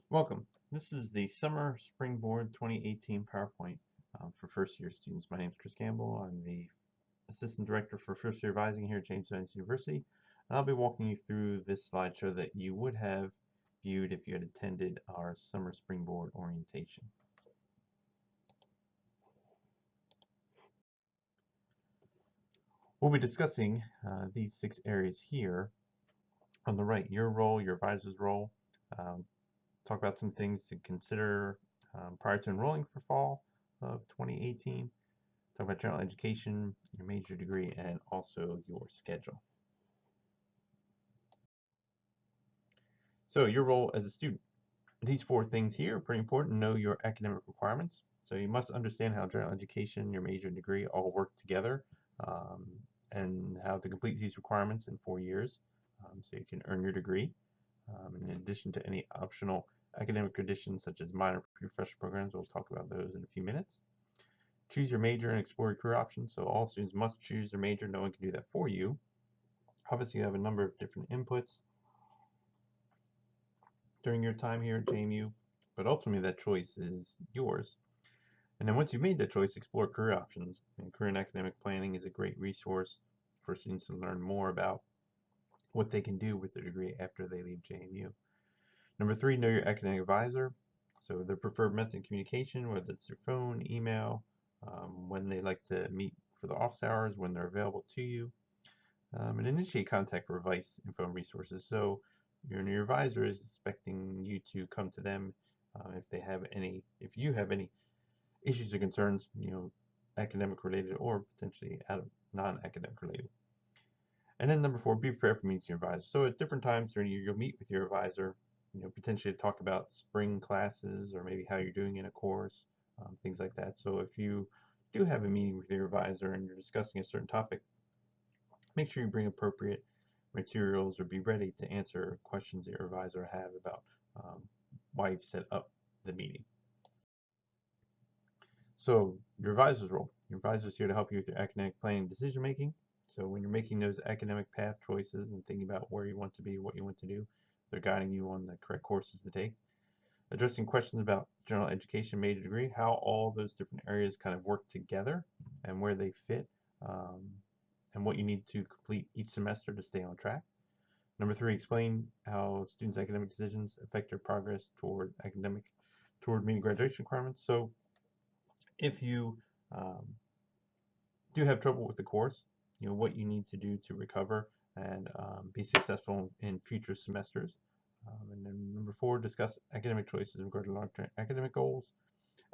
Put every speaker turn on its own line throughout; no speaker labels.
Welcome. This is the Summer Springboard 2018 PowerPoint for first year students. My name is Chris Campbell. I'm the Assistant Director for First Year Advising here at James Madison University. And I'll be walking you through this slideshow that you would have viewed if you had attended our Summer Springboard orientation. We'll be discussing these 6 areas here. On the right, your role, your advisor's role. Talk about some things to consider prior to enrolling for fall of 2018. Talk about general education, your major degree, and also your schedule. So your role as a student. These 4 things here are pretty important. Know your academic requirements. So you must understand how general education, your major degree all work together and how to complete these requirements in 4 years so you can earn your degree. In addition to any optional academic conditions such as minor professional programs, we'll talk about those in a few minutes. Choose your major and explore your career options. So all students must choose their major. No one can do that for you. Obviously, you have a number of different inputs during your time here at JMU, but ultimately that choice is yours. And then once you've made that choice, explore career options. And career and academic planning is a great resource for students to learn more about what they can do with their degree after they leave JMU. Number 3, know your academic advisor. So their preferred method of communication, whether it's their phone, email, when they like to meet for the office hours, when they're available to you, and initiate contact for advice, info, and resources. So your advisor is expecting you to come to them if you have any issues or concerns, academic related or potentially non-academic related. And then number 4, be prepared for meetings with your advisor. So at different times during the year, you'll meet with your advisor, potentially talk about spring classes or maybe how you're doing in a course, things like that. So if you do have a meeting with your advisor and you're discussing a certain topic, make sure you bring appropriate materials or be ready to answer questions that your advisor have about why you've set up the meeting. So your advisor's role. Your advisor is here to help you with your academic planning and decision making. So when you're making those academic path choices and thinking about where you want to be, what you want to do, they're guiding you on the correct courses to take. Addressing questions about general education, major degree, how all those different areas kind of work together and where they fit, and what you need to complete each semester to stay on track. Number 3, explain how students' academic decisions affect their progress toward meeting graduation requirements. So if you do have trouble with the course, what you need to do to recover and be successful in future semesters. And then number 4, discuss academic choices regarding long-term academic goals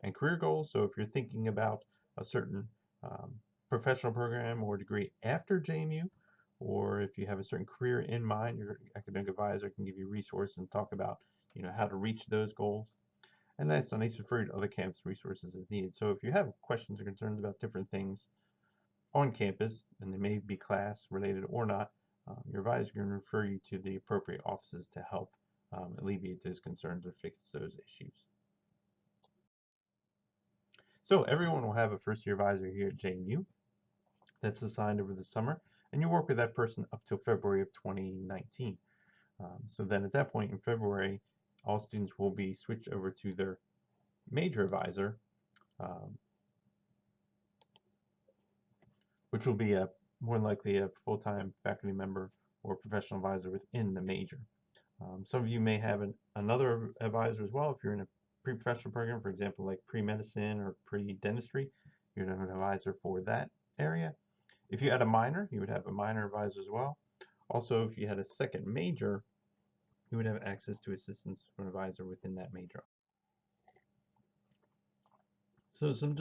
and career goals. So if you're thinking about a certain professional program or degree after JMU, or if you have a certain career in mind, your academic advisor can give you resources and talk about how to reach those goals. And last but not least, refer to other campus resources as needed. So if you have questions or concerns about different things on campus, and they may be class related or not, your advisor can refer you to the appropriate offices to help alleviate those concerns or fix those issues. So everyone will have a first year advisor here at JMU that's assigned over the summer, and you work with that person up till February of 2019. So then at that point in February, all students will be switched over to their major advisor, which will be more than likely a full-time faculty member or professional advisor within the major. Some of you may have another advisor as well. If you're in a pre-professional program, for example, like pre-medicine or pre-dentistry, you'd have an advisor for that area. If you had a minor, you would have a minor advisor as well. Also, if you had a second major, you would have access to assistance from an advisor within that major. So some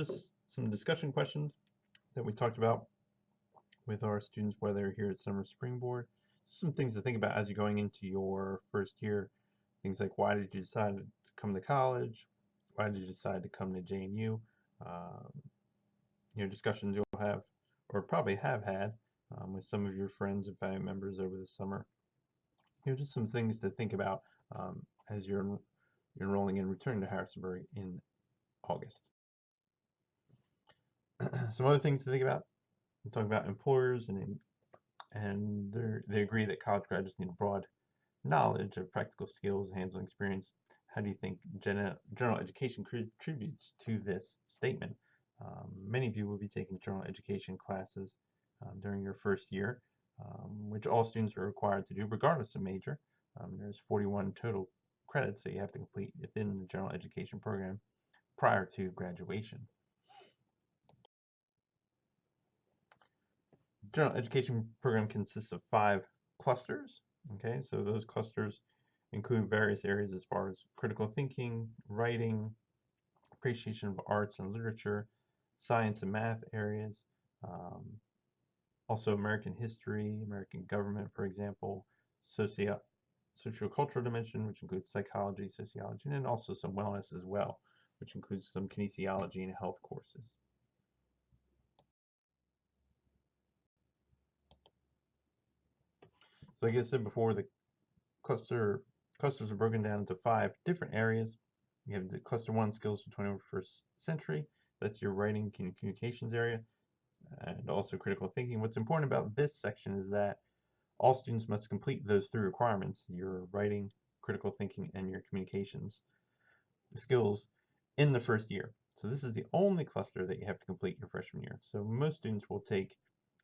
discussion questions that we talked about with our students while they're here at Summer Springboard. Some things to think about as you're going into your first year. Things like, why did you decide to come to college? Why did you decide to come to JMU? Discussions you'll have or probably have had with some of your friends and family members over the summer. Just some things to think about as you're enrolling and returning to Harrisonburg in August. Some other things to think about. We talk about employers and they agree that college graduates need broad knowledge of practical skills, hands-on experience, how do you think general education contributes to this statement? Many of you will be taking general education classes during your first year, which all students are required to do regardless of major. There's 41 total credits that you have to complete within the general education program prior to graduation. The general education program consists of 5 clusters. Okay, so those clusters include various areas as far as critical thinking, writing, appreciation of arts and literature, science and math areas, also American history, American government, for example, sociocultural dimension, which includes psychology, sociology, and then also some wellness as well, which includes some kinesiology and health courses. So like I said before, the clusters are broken down into 5 different areas. You have the cluster 1, skills for 21st century. That's your writing communications area, and also critical thinking. What's important about this section is that all students must complete those 3 requirements: your writing, critical thinking, and your communications skills in the first year. So this is the only cluster that you have to complete your freshman year. So most students will take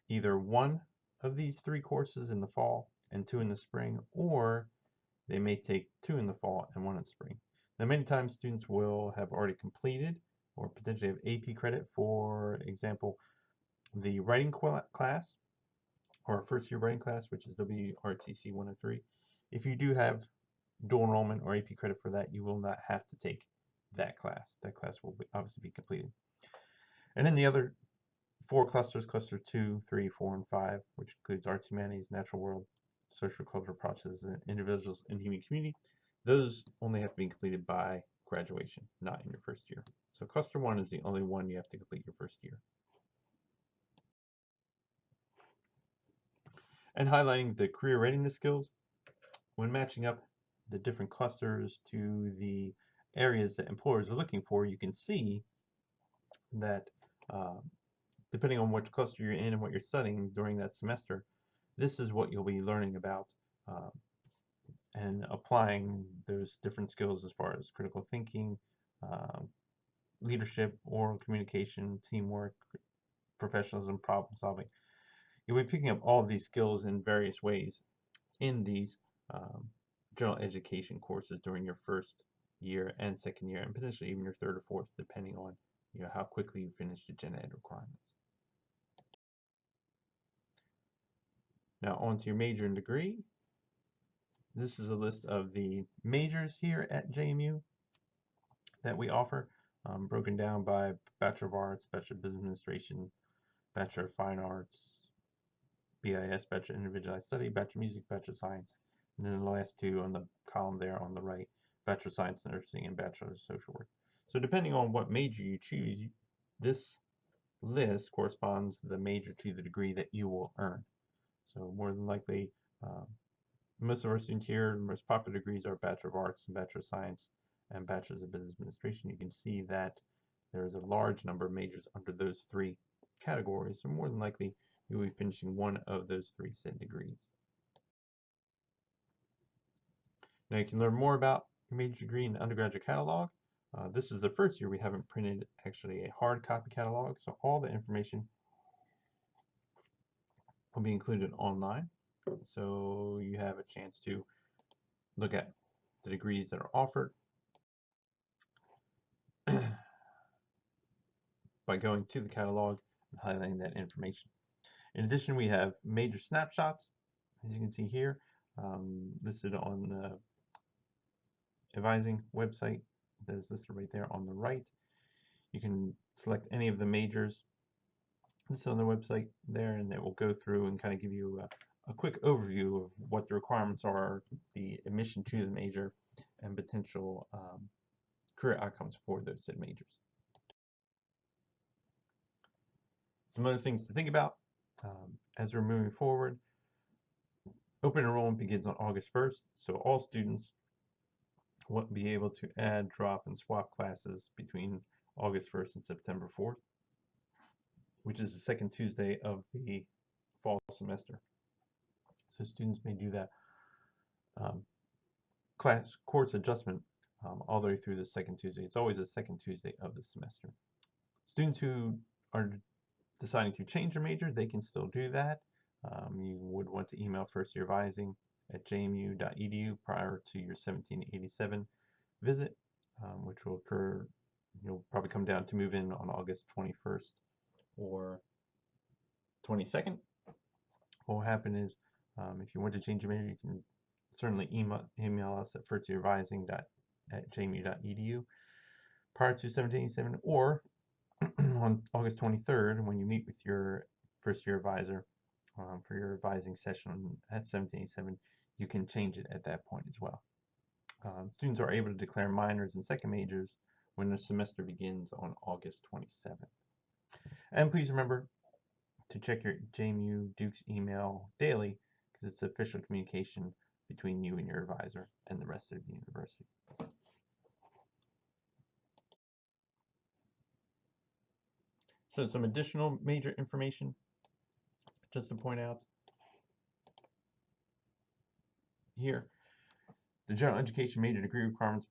either one of these 3 courses in the fall and 2 in the spring, or they may take 2 in the fall and 1 in the spring. Now, many times students will have already completed or potentially have AP credit, for example, the writing class or first year writing class, which is WRTC 103. If you do have dual enrollment or AP credit for that, you will not have to take that class. That class will obviously be completed. And then the other 4 clusters, cluster 2, 3, 4, and 5, which includes arts, humanities, natural world, social cultural processes, and individuals in human community, those only have to be completed by graduation, not in your first year. So cluster 1 is the only one you have to complete your first year. And highlighting the career readiness skills, when matching up the different clusters to the areas that employers are looking for, you can see that depending on which cluster you're in and what you're studying during that semester, this is what you'll be learning about and applying those different skills as far as critical thinking, leadership, oral communication, teamwork, professionalism, problem solving. You'll be picking up all of these skills in various ways in these general education courses during your first year and second year, and potentially even your third or fourth, depending on how quickly you finish the gen ed requirements. Now on to your major and degree. This is a list of the majors here at JMU that we offer, broken down by Bachelor of Arts, Bachelor of Business Administration, Bachelor of Fine Arts, BIS, Bachelor of Individualized Study, Bachelor of Music, Bachelor of Science, and then the last 2 on the column there on the right, Bachelor of Science Nursing and Bachelor of Social Work. So depending on what major you choose, this list corresponds to the major to the degree that you will earn. So more than likely, most of our students here, the most popular degrees are Bachelor of Arts and Bachelor of Science and Bachelors of Business Administration. You can see that there is a large number of majors under those 3 categories. So more than likely, you'll be finishing one of those 3 said degrees. Now you can learn more about your major degree in the undergraduate catalog. This is the first year we haven't printed actually a hard copy catalog, so all the information will be included online. So you have a chance to look at the degrees that are offered by going to the catalog and highlighting that information. In addition, we have major snapshots, as you can see here, listed on the advising website. That is listed right there on the right. You can select any of the majors. It's on the website there, and it will go through and kind of give you a quick overview of what the requirements are, the admission to the major, and potential career outcomes for those said majors. Some other things to think about as we're moving forward. Open enrollment begins on August 1st, so all students will be able to add, drop, and swap classes between August 1st and September 4th, which is the second Tuesday of the fall semester. So students may do that course adjustment all the way through the second Tuesday. It's always the second Tuesday of the semester. Students who are deciding to change their major, they can still do that. You would want to email firstyearadvising@jmu.edu prior to your 1787 visit, which will occur. You'll probably come down to move in on August 21st or 22nd. What will happen is, if you want to change your major, you can certainly email us at firstyearadvising@jmu.edu prior to 1787, or on August 23rd, when you meet with your first year advisor for your advising session at 1787, you can change it at that point as well. Students are able to declare minors and second majors when the semester begins on August 27th. And please remember to check your JMU Duke's email daily, because it's official communication between you and your advisor and the rest of the university. So some additional major information, just to point out here. The general education major degree requirements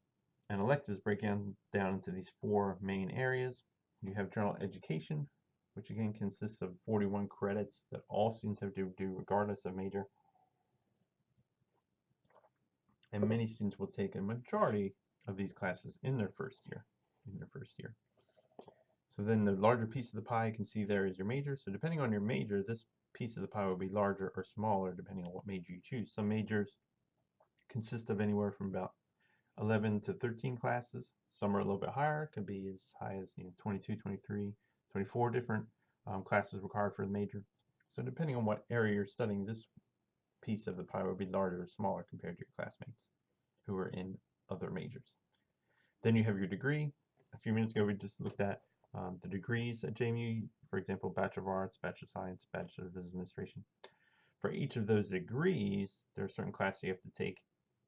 and electives break down into these four main areas. You have general education, which again consists of 41 credits that all students have to do regardless of major. And many students will take a majority of these classes in their first year. So then the larger piece of the pie you can see there is your major. So depending on your major, this piece of the pie will be larger or smaller depending on what major you choose. Some majors consist of anywhere from about 11 to 13 classes. Some are a little bit higher. It could be as high as 22, 23, 24 different classes required for the major. So depending on what area you're studying, this piece of the pie will be larger or smaller compared to your classmates who are in other majors. Then you have your degree. A few minutes ago we just looked at the degrees at JMU, for example, Bachelor of Arts, Bachelor of Science, Bachelor of Business Administration. For each of those degrees, there are certain classes you have to take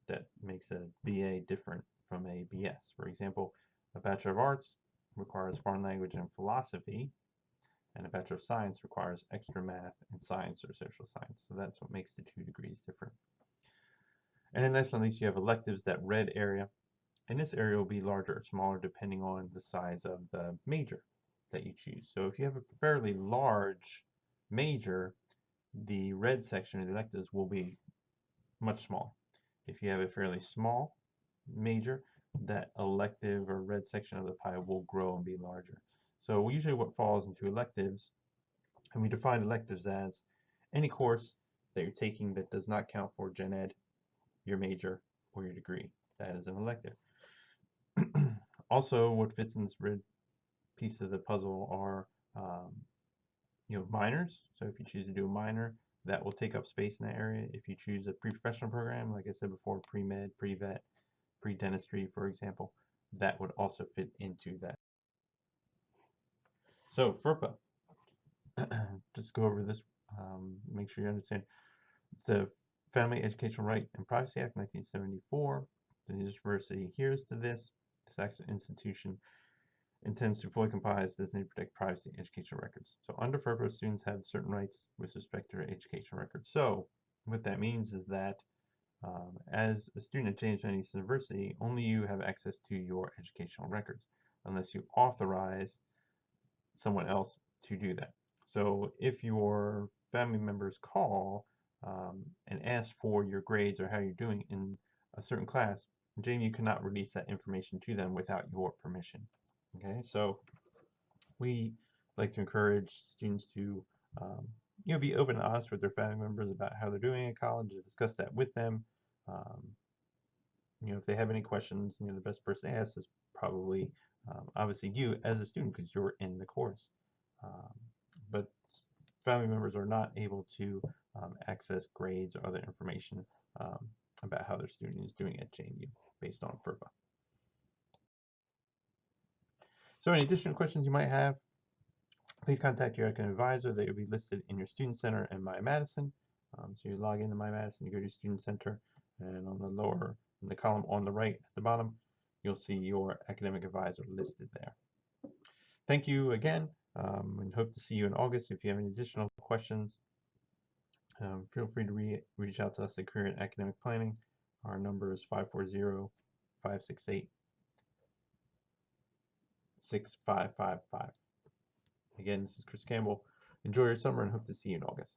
that makes a BA different from a BS. For example, a Bachelor of Arts requires foreign language and philosophy, and a Bachelor of Science requires extra math and science or social science. So that's what makes the two degrees different. And then last but not least, you have electives, that red area. And this area will be larger or smaller depending on the size of the major that you choose. So if you have a fairly large major, the red section of the electives will be much smaller. If you have a fairly small major, that elective or red section of the pie will grow and be larger. So usually what falls into electives, and we define electives as any course that you're taking that does not count for gen ed, your major, or your degree. That is an elective. Also, what fits in this red piece of the puzzle are minors. So if you choose to do a minor, that will take up space in that area. If you choose a pre-professional program, like I said before, pre-med, pre-vet, pre-dentistry, for example, that would also fit into that. So FERPA, just go over this, make sure you understand. It's the Family Educational Right and Privacy Act, 1974. The university adheres to this. This actual institution intends to fully comply as designated to protect privacy and educational records. So under FERPA, students have certain rights with respect to their educational records. So what that means is that as a student at James Madison University, only you have access to your educational records unless you authorize someone else to do that. So if your family members call and ask for your grades or how you're doing in a certain class, JMU cannot release that information to them without your permission. Okay, so we like to encourage students to be open and honest with their family members about how they're doing in college, to discuss that with them. If they have any questions, the best person to ask is probably obviously you as a student, because you're in the course. But family members are not able to access grades or other information about how their student is doing at JMU based on FERPA. So any additional questions you might have, please contact your academic advisor. They will be listed in your Student Center and My Madison. So you log into My Madison, you go to your Student Center, and on the lower, in the column on the right at the bottom, you'll see your academic advisor listed there. Thank you again, and hope to see you in August. If you have any additional questions, feel free to reach out to us at Career and Academic Planning. Our number is 568 6555. Again, this is Chris Campbell. Enjoy your summer and hope to see you in August.